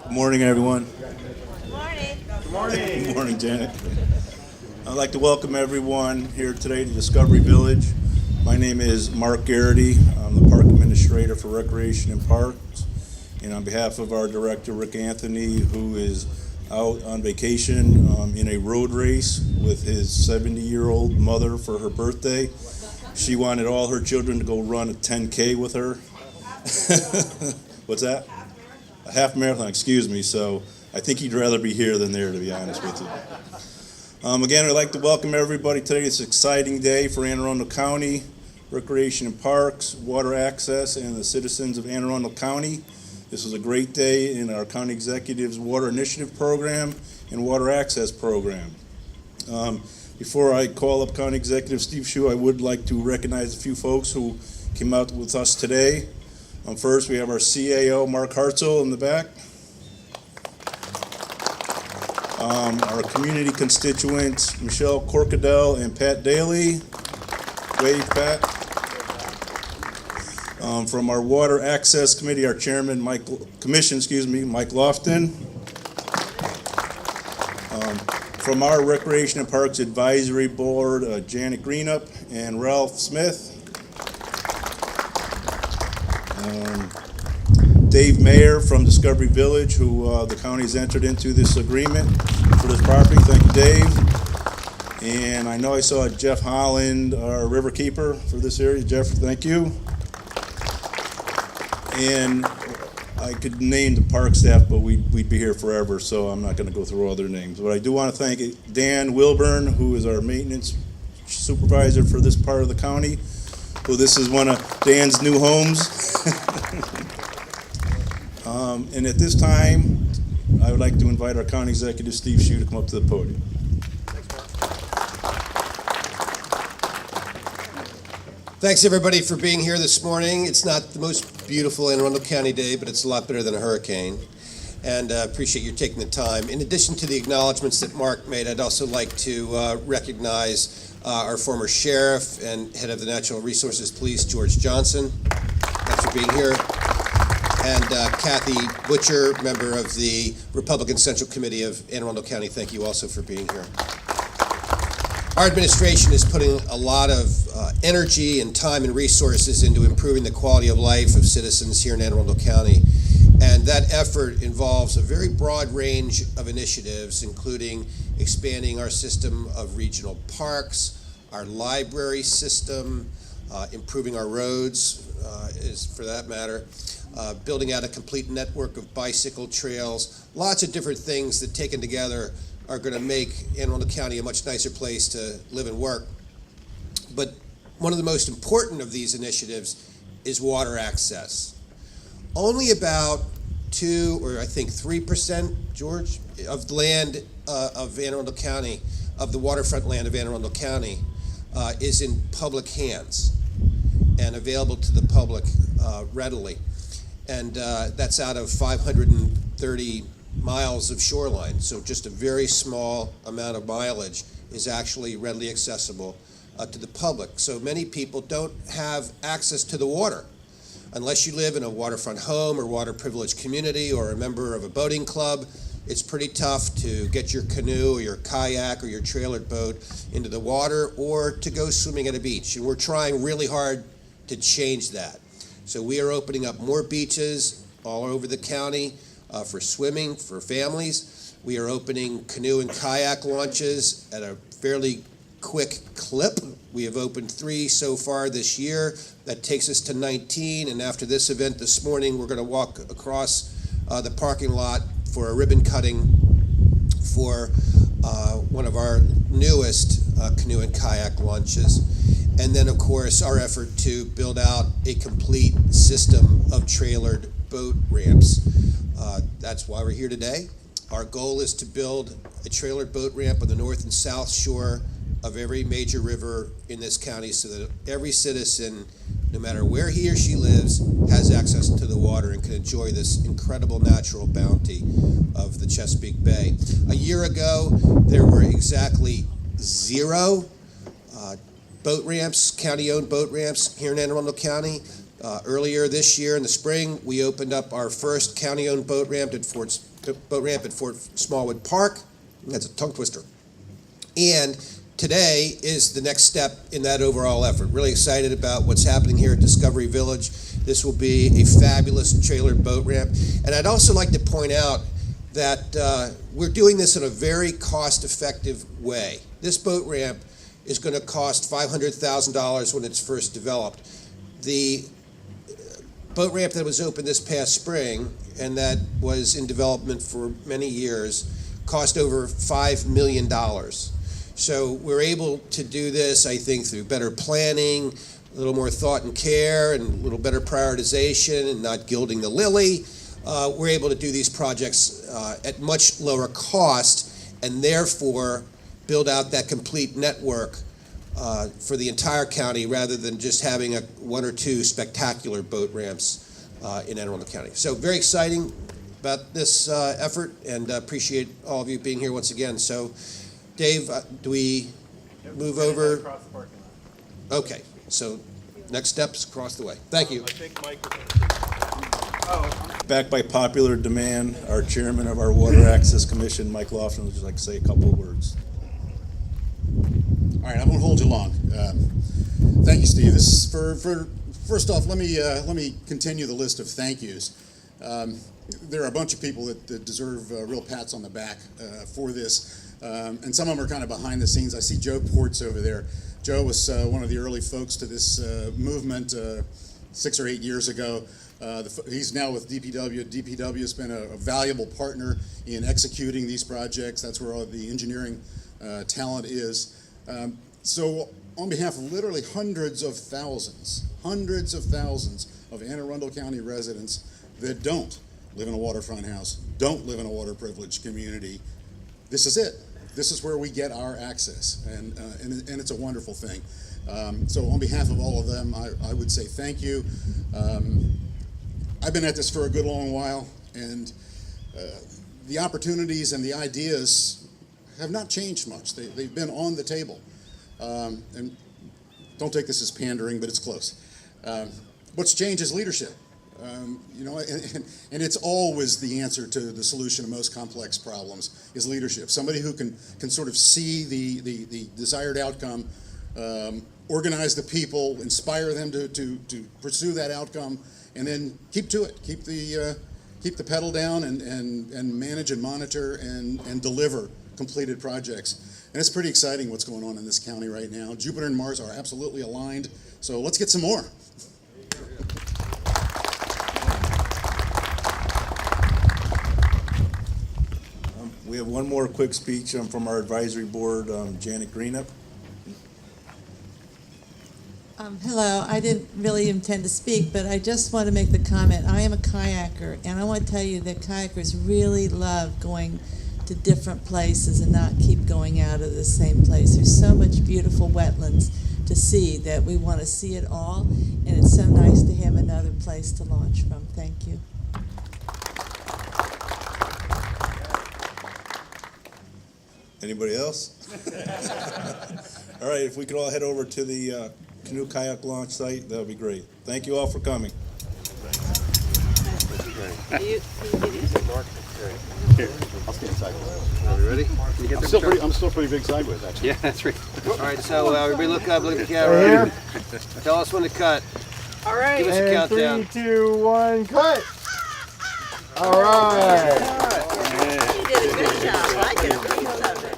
Good morning, everyone. Morning. Good morning, Janet. I'd like to welcome everyone here today to Discovery Village. My name is Mark Garrity. I'm the Park Administrator for Recreation and Parks. And on behalf of our Director, Rick Anthony, who is out on vacation in a road race with his 70-year-old mother for her birthday, she wanted all her children to go run a 10K with her. What's that? A half marathon, excuse me. So I think he'd rather be here than there, to be honest with you. Again, I'd like to welcome everybody today. It's an exciting day for Anne Arundel County, Recreation and Parks, Water Access, and the citizens of Anne Arundel County. This is a great day in our County Executive's Water Initiative Program and Water Access Program. Before I call up County Executive Steve Shue, I would like to recognize a few folks who came out with us today. First, we have our CAO, Mark Hartzell, in the back. Our community constituents, Michelle Corcadell and Pat Daly. Wave, Pat. From our Water Access Committee, our chairman, Mike Lofton. From our Recreation and Parks Advisory Board, Janet Greenup and Ralph Smith. Dave Mayer from Discovery Village, who the county has entered into this agreement for this property. Thank you, Dave. And I know I saw Jeff Holland, our river keeper for this area. Jeff, thank you. And I could name the park staff, but we'd be here forever, so I'm not going to go through all their names. But I do want to thank Dan Wilburn, who is our maintenance supervisor for this part of the county. So this is one of Dan's new homes. And at this time, I would like to invite our County Executive, Steve Shue, to come up to the podium. Thanks, everybody, for being here this morning. It's not the most beautiful Anne Arundel County day, but it's a lot better than a hurricane. And I appreciate you taking the time. In addition to the acknowledgments that Mark made, I'd also like to recognize our former sheriff and head of the Natural Resources Police, George Johnson. Thanks for being here. And Kathy Butcher, member of the Republican Central Committee of Anne Arundel County. Thank you also for being here. Our administration is putting a lot of energy and time and resources into improving the quality of life of citizens here in Anne Arundel County. And that effort involves a very broad range of initiatives, including expanding our system of regional parks, our library system, improving our roads, is for that matter, building out a complete network of bicycle trails, lots of different things that taken together are going to make Anne Arundel County a much nicer place to live and work. But one of the most important of these initiatives is water access. Only about 2 or I think 3%, George, of the land of Anne Arundel County, of the waterfront land of Anne Arundel County, is in public hands and available to the public readily. And that's out of 530 miles of shoreline. So just a very small amount of mileage is actually readily accessible to the public. So many people don't have access to the water. Unless you live in a waterfront home or water privileged community or a member of a boating club, it's pretty tough to get your canoe or your kayak or your trailered boat into the water or to go swimming at a beach. And we're trying really hard to change that. So we are opening up more beaches all over the county for swimming, for families. We are opening canoe and kayak launches at a fairly quick clip. We have opened 3 so far this year. That takes us to 19, and after this event this morning, we're going to walk across the parking lot for a ribbon cutting for one of our newest canoe and kayak launches. And then, of course, our effort to build out a complete system of trailered boat ramps. That's why we're here today. Our goal is to build a trailered boat ramp on the north and south shore of every major river in this county so that every citizen, no matter where he or she lives, has access to the water and can enjoy this incredible natural bounty of the Chesapeake Bay. A year ago, there were exactly 0 boat ramps, county-owned boat ramps here in Anne Arundel County. Earlier this year in the spring, we opened up our first county-owned boat ramp at Fort boat ramp at Fort Smallwood Park. That's a tongue twister. And today is the next step in that overall effort. Really excited about what's happening here at Discovery Village. This will be a fabulous trailer boat ramp. And I'd also like to point out that we're doing this in a very cost-effective way. This boat ramp is going to cost $500,000 when it's first developed. The boat ramp that was opened this past spring and that was in development for many years cost over $5 million. So we're able to do this, I think, through better planning, a little more thought and care, and a little better prioritization, and not gilding the lily. We're able to do these projects at much lower cost, and therefore build out that complete network for the entire county, rather than just having one or two spectacular boat ramps in Anne Arundel County. So very exciting about this effort, and appreciate all of you being here once again. So, Dave, do we move over? Across the parking lot. Okay, so next steps across the way. Thank you. I think Mike was Back by popular demand, our chairman of our Water Access Commission, Mike Laughlin, would just like to say a couple of words. All right, I won't hold you long. Thank you, Steve. This is first off, let me continue the list of thank yous. There are a bunch of people that deserve real pats on the back for this, and some of them are kind of behind the scenes. I see Joe Ports over there. Joe was one of the early folks to this movement 6 or 8 years ago. He's now with DPW. DPW has been a valuable partner in executing these projects. That's where all the engineering talent is. So on behalf of literally hundreds of thousands of Anne Arundel County residents that don't live in a waterfront house, don't live in a water privileged community, this is it. This is where we get our access, and it's a wonderful thing. So on behalf of all of them, I would say thank you. I've been at this for a good long while, and the opportunities and the ideas have not changed much. They've been on the table. And don't take this as pandering, but it's close. What's changed is leadership. And it's always the answer to the solution to most complex problems is leadership. Somebody who can sort of see the desired outcome, organize the people, inspire them to pursue that outcome, and then keep to it. Keep the pedal down and manage and monitor and deliver completed projects. And it's pretty exciting what's going on in this county right now. Jupiter and Mars are absolutely aligned, so let's get some more. We have one more quick speech from our advisory board, Janet Greenup. Hello, I didn't really intend to speak, but I just want to make the comment. I am a kayaker, and I want to tell you that kayakers really love going to different places and not keep going out of the same place. There's so much beautiful wetlands to see that we want to see it all, and it's so nice to have another place to launch from. Thank you. Anybody else? All right, if we could all head over to the canoe kayak launch site, that would be great. Thank you all for coming. Here, I'll stand sideways. Are we ready? I'm still pretty big sideways, actually. Yeah, that's right. All right, so everybody look up, look at the camera. Tell us when to cut. All right. Give us a countdown. 3, 2, 1, cut. All right. You did a good job. I get a piece of it.